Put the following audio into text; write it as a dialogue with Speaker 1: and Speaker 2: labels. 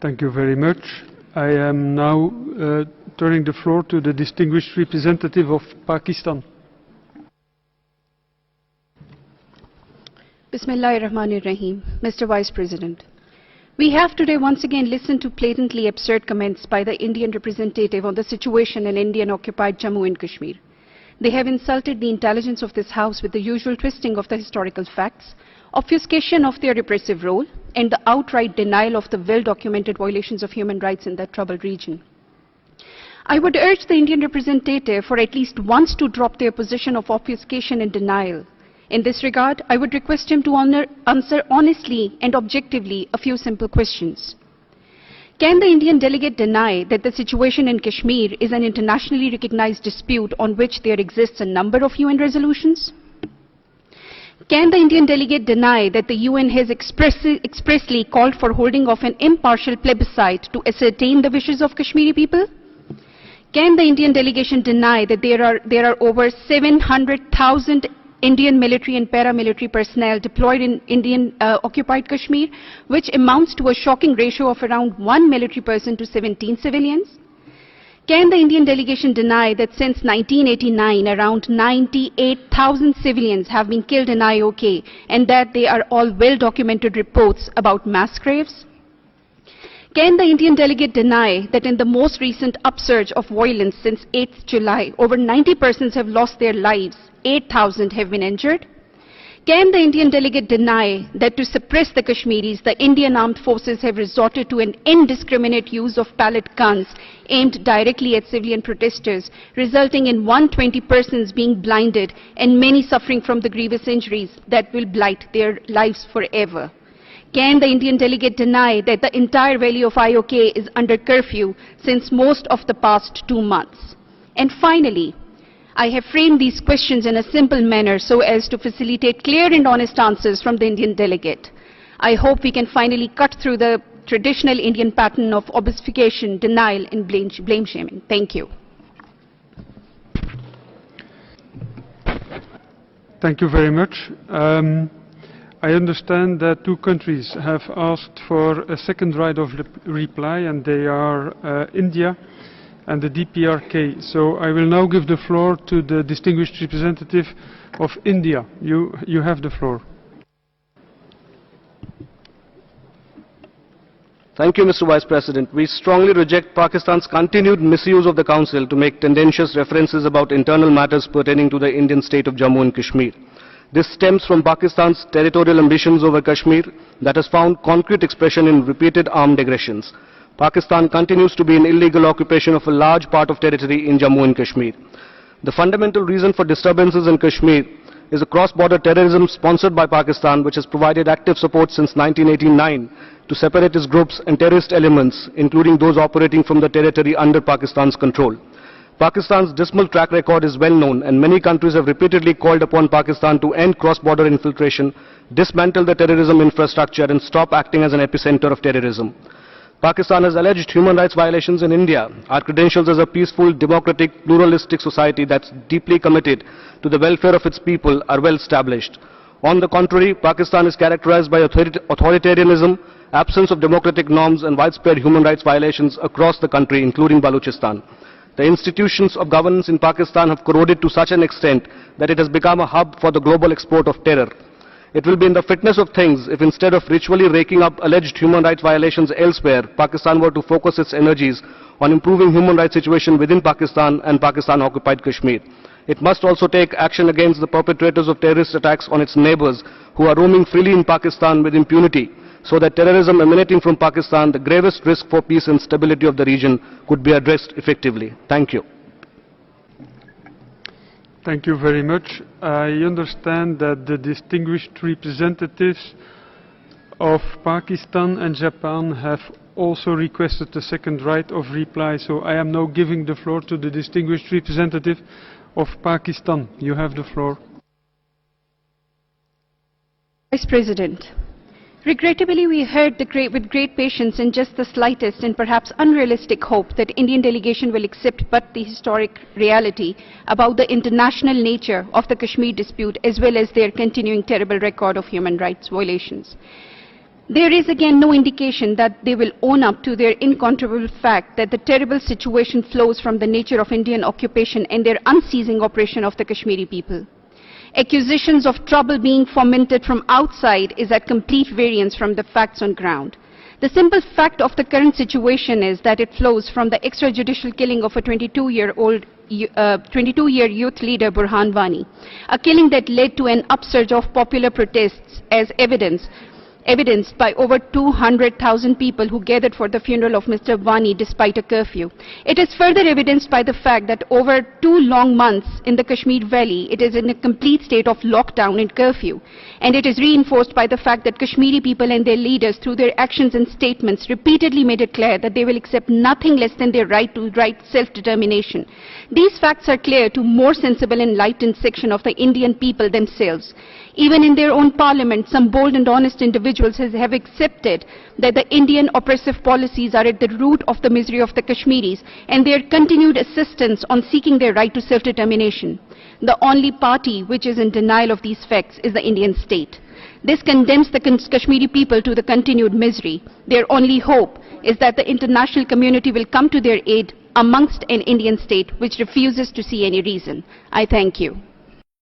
Speaker 1: Thank you very much. I am now turning the floor to the distinguished representative of Pakistan.
Speaker 2: Bismillahirrahmanirrahim. Mr. Vice President, we have today once again listened to blatantly absurd comments by the Indian representative on the situation in Indian-occupied Jammu and Kashmir. They have insulted the intelligence of this House with the usual twisting of the historical facts, obfuscation of their repressive role, and the outright denial of the well-documented violations of human rights in that troubled region. I would urge the Indian representative for at least once to drop their position of obfuscation and denial. In this regard, I would request him to answer honestly and objectively a few simple questions. Can the Indian delegate deny that the situation in Kashmir is an internationally recognized dispute on which there exists a number of UN resolutions? Can the Indian delegate deny that the UN has expressly called for holding of an impartial plebiscite to ascertain the wishes of Kashmiri people? Can the Indian delegation deny that there are over 700,000 Indian military and paramilitary personnel deployed in Indian-occupied Kashmir, which amounts to a shocking ratio of around 1 military person to 17 civilians? Can the Indian delegation deny that since 1989, around 98,000 civilians have been killed in IOK and that they are all well-documented reports about mass graves? Can the Indian delegate deny that in the most recent upsurge of violence since 8th July, over 90 persons have lost their lives, 8,000 have been injured? Can the Indian delegate deny that to suppress the Kashmiris, the Indian armed forces have resorted to an indiscriminate use of pellet guns aimed directly at civilian protesters, resulting in 120 persons being blinded and many suffering from the grievous injuries that will blight their lives forever? Can the Indian delegate deny that the entire valley of IOK is under curfew since most of the past 2 months? And finally, I have framed these questions in a simple manner so as to facilitate clear and honest answers from the Indian delegate. I hope we can finally cut through the traditional Indian pattern of obfuscation, denial, and blame shaming. Thank you.
Speaker 1: Thank you very much. I understand that 2 countries have asked for a second right of reply, and they are India and the DPRK. So I will now give the floor to the distinguished representative of India. You have the floor.
Speaker 3: Thank you, Mr. Vice President. We strongly reject Pakistan's continued misuse of the Council to make tendentious references about internal matters pertaining to the Indian state of Jammu and Kashmir. This stems from Pakistan's territorial ambitions over Kashmir that has found concrete expression in repeated armed aggressions. Pakistan continues to be in illegal occupation of a large part of territory in Jammu and Kashmir. The fundamental reason for disturbances in Kashmir is a cross-border terrorism sponsored by Pakistan, which has provided active support since 1989 to separatist groups and terrorist elements, including those operating from the territory under Pakistan's control. Pakistan's dismal track record is well known, and many countries have repeatedly called upon Pakistan to end cross-border infiltration, dismantle the terrorism infrastructure, and stop acting as an epicenter of terrorism. Pakistan has alleged human rights violations in India. Our credentials as a peaceful, democratic, pluralistic society that's deeply committed to the welfare of its people are well established. On the contrary, Pakistan is characterized by authoritarianism, absence of democratic norms, and widespread human rights violations across the country, including Balochistan. The institutions of governance in Pakistan have corroded to such an extent that it has become a hub for the global export of terror. It will be in the fitness of things if instead of ritually raking up alleged human rights violations elsewhere, Pakistan were to focus its energies on improving human rights situation within Pakistan and Pakistan-occupied Kashmir. It must also take action against the perpetrators of terrorist attacks on its neighbors who are roaming freely in Pakistan with impunity, so that terrorism emanating from Pakistan, the gravest risk for peace and stability of the region, could be addressed effectively. Thank you.
Speaker 1: Thank you very much. I understand that the distinguished representatives of Pakistan and Japan have also requested a second right of reply, so I am now giving the floor to the distinguished representative of Pakistan. You have the floor.
Speaker 2: Vice President, regrettably, we heard with great patience and just the slightest and perhaps unrealistic hope that Indian delegation will accept but the historic reality about the international nature of the Kashmir dispute as well as their continuing terrible record of human rights violations. There is again no indication that they will own up to their incontrovertible fact that the terrible situation flows from the nature of Indian occupation and their unceasing oppression of the Kashmiri people. Accusations of trouble being fomented from outside is at complete variance from the facts on ground. The simple fact of the current situation is that it flows from the extrajudicial killing of a 22-year youth leader Burhan Wani, a killing that led to an upsurge of popular protests as evidenced by over 200,000 people who gathered for the funeral of Mr. Wani despite a curfew. It is further evidenced by the fact that over 2 long months in the Kashmir Valley, it is in a complete state of lockdown and curfew. And it is reinforced by the fact that Kashmiri people and their leaders, through their actions and statements, repeatedly made it clear that they will accept nothing less than their right to self-determination. These facts are clear to more sensible and enlightened section of the Indian people themselves. Even in their own parliament, some bold and honest individuals have accepted that the Indian oppressive policies are at the root of the misery of the Kashmiris and their continued assistance on seeking their right to self-determination. The only party which is in denial of these facts is the Indian state. This condemns the Kashmiri people to the continued misery. Their only hope is that the international community will come to their aid amongst an Indian state which refuses to see any reason. I thank you.